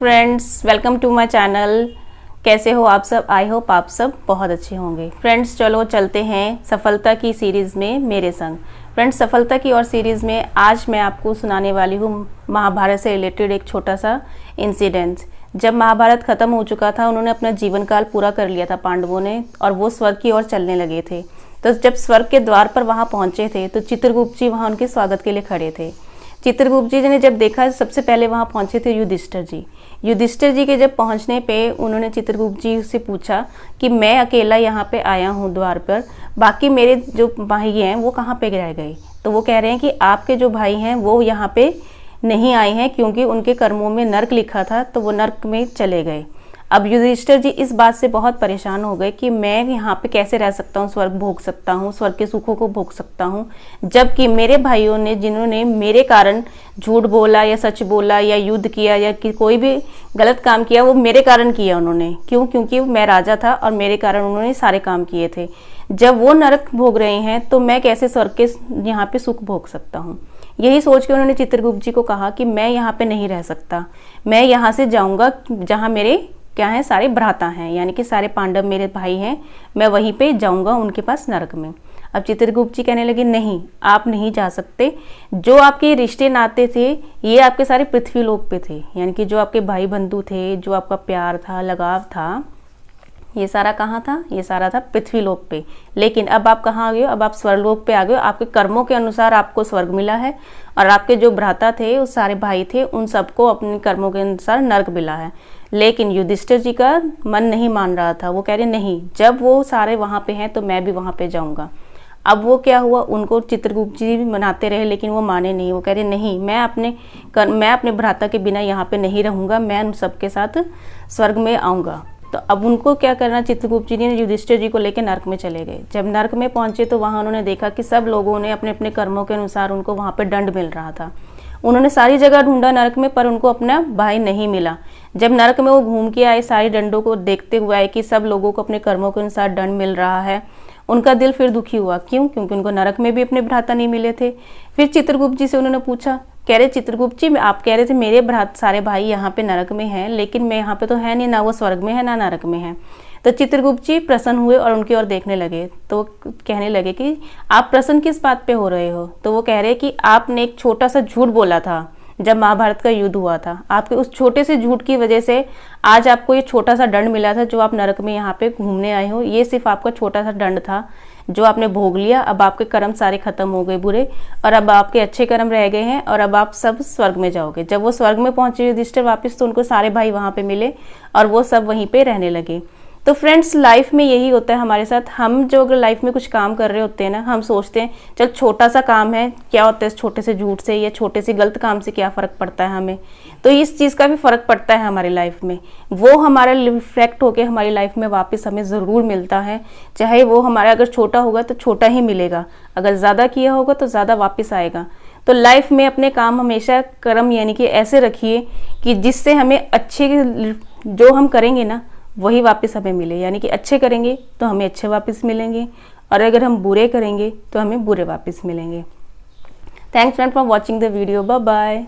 Friends, welcome to my channel. कैसे हो आप सब? आई होप आप सब बहुत अच्छे होंगे। फ्रेंड्स, चलो चलते हैं सफलता की सीरीज़ में मेरे संग। फ्रेंड्स, सफलता की और सीरीज़ में आज मैं आपको सुनाने वाली हूँ महाभारत से रिलेटेड एक छोटा सा इंसिडेंट। जब महाभारत ख़त्म हो चुका था, उन्होंने अपना जीवन काल पूरा कर लिया था पांडवों ने, और वो स्वर्ग की ओर चलने लगे थे। तो जब स्वर्ग के द्वार पर वहाँ पहुँचे थे तो चित्रगुप्त जी वहाँ उनके स्वागत के लिए खड़े थे। चित्रगुप्त जी ने जब देखा, सबसे पहले वहाँ पहुँचे थे युधिष्ठिर जी। युधिष्ठिर जी के जब पहुँचने पे उन्होंने चित्रगुप्त जी से पूछा कि मैं अकेला यहाँ पे आया हूँ द्वार पर, बाकी मेरे जो भाई हैं वो कहाँ पे रह गए? तो वो कह रहे हैं कि आपके जो भाई हैं वो यहाँ पे नहीं आए हैं क्योंकि उनके कर्मों में नर्क लिखा था, तो वो नर्क में चले गए। अब युधिष्ठिर जी इस बात से बहुत परेशान हो गए कि मैं यहाँ पे कैसे रह सकता हूँ, स्वर्ग भोग सकता हूँ, स्वर्ग के सुखों को भोग सकता हूँ, जबकि मेरे भाइयों ने, जिन्होंने मेरे कारण झूठ बोला या सच बोला या युद्ध किया या कि कोई भी गलत काम किया, वो मेरे कारण किया उन्होंने। क्यों? क्योंकि मैं राजा था और मेरे कारण उन्होंने सारे काम किए थे। जब वो नरक भोग रहे हैं तो मैं कैसे स्वर्ग के यहाँ पे सुख भोग सकता हूँ? यही सोच के उन्होंने चित्रगुप्त जी को कहा कि मैं यहाँ पे नहीं रह सकता, मैं यहाँ से जाऊँगा जहाँ मेरे क्या है, सारे भ्राता हैं, यानी कि सारे पांडव मेरे भाई हैं, मैं वहीं पे जाऊंगा उनके पास नरक में। अब चित्रगुप्त जी कहने लगे, नहीं, आप नहीं जा सकते। जो आपके रिश्ते नाते थे ये आपके सारे पृथ्वी लोक पे थे, यानी कि जो आपके भाई बंधु थे, जो आपका प्यार था, लगाव था, ये सारा कहाँ था? ये सारा था पृथ्वी लोक पे। लेकिन अब आप कहाँ आ गए हो? अब आप स्वर्गलोक पे आ गए हो। आपके कर्मों के अनुसार आपको स्वर्ग मिला है, और आपके जो भ्राता थे, उस सारे भाई थे, उन सबको अपने कर्मों के अनुसार नर्क मिला है। लेकिन युधिष्ठिर जी का मन नहीं मान रहा था। वो कह रहे नहीं, जब वो सारे वहाँ पे हैं तो मैं भी वहाँ पे जाऊँगा। अब वो क्या हुआ, उनको चित्रगुप्त जी मनाते रहे लेकिन वो माने नहीं। वो कह रहे नहीं, मैं अपने भ्राता के बिना यहाँ पे नहीं रहूँगा, मैं उन सबके साथ स्वर्ग में आऊँगा। तो अब उनको क्या करना, चित्रगुप्त जी ने युधिष्ठिर जी को लेकर नर्क में चले गए। जब नर्क में पहुंचे तो वहां उन्होंने देखा कि सब लोगों ने अपने अपने कर्मों के अनुसार उनको वहां पे दंड मिल रहा था। उन्होंने सारी जगह ढूंढा नर्क में, पर उनको अपना भाई नहीं मिला। जब नर्क में वो घूम के आए, सारी दंडों को देखते हुए आए कि सब लोगों को अपने कर्मों के अनुसार दंड मिल रहा है, उनका दिल फिर दुखी हुआ। क्यों? क्योंकि उनको नरक में भी अपने भ्राता नहीं मिले थे। फिर चित्रगुप्त जी से उन्होंने पूछा, कह रहे चित्रगुप्त जी, आप कह रहे थे मेरे सारे भाई यहाँ पे नरक में हैं, लेकिन मैं यहाँ पे तो है नहीं, ना वो स्वर्ग में है ना नरक में है। तो चित्रगुप्त जी प्रसन्न हुए और उनकी ओर देखने लगे। तो कहने लगे कि आप प्रसन्न किस बात पे हो रहे हो? तो वो कह रहे कि आपने एक छोटा सा झूठ बोला था जब महाभारत का युद्ध हुआ था। आपके उस छोटे से झूठ की वजह से आज आपको ये छोटा सा दंड मिला था, जो आप नरक में यहाँ पे घूमने आए हो। ये सिर्फ आपका छोटा सा दंड था जो आपने भोग लिया। अब आपके कर्म सारे खत्म हो गए बुरे, और अब आपके अच्छे कर्म रह गए हैं, और अब आप सब स्वर्ग में जाओगे। जब वो स्वर्ग में पहुंचे युधिष्ठिर वापस, तो उनको सारे भाई वहां पे मिले और वो सब वहीं पे रहने लगे। तो फ्रेंड्स, लाइफ में यही होता है हमारे साथ। हम जो अगर लाइफ में कुछ काम कर रहे होते हैं ना, हम सोचते हैं चल छोटा सा काम है, क्या होता है इस छोटे से झूठ से या छोटे से गलत काम से क्या फ़र्क पड़ता है हमें? तो इस चीज़ का भी फ़र्क पड़ता है हमारी लाइफ में। वो हमारा रिफ्लेक्ट होकर हमारी लाइफ में वापस हमें ज़रूर मिलता है। चाहे वो हमारा अगर छोटा होगा तो छोटा ही मिलेगा, अगर ज़्यादा किया होगा तो ज़्यादा वापस आएगा। तो लाइफ में अपने काम हमेशा कर्म यानी कि ऐसे रखिए कि जिससे हमें अच्छे, जो हम करेंगे ना वही वापस हमें मिले। यानी कि अच्छे करेंगे तो हमें अच्छे वापस मिलेंगे, और अगर हम बुरे करेंगे तो हमें बुरे वापस मिलेंगे। Thanks friend for watching the video. Bye bye.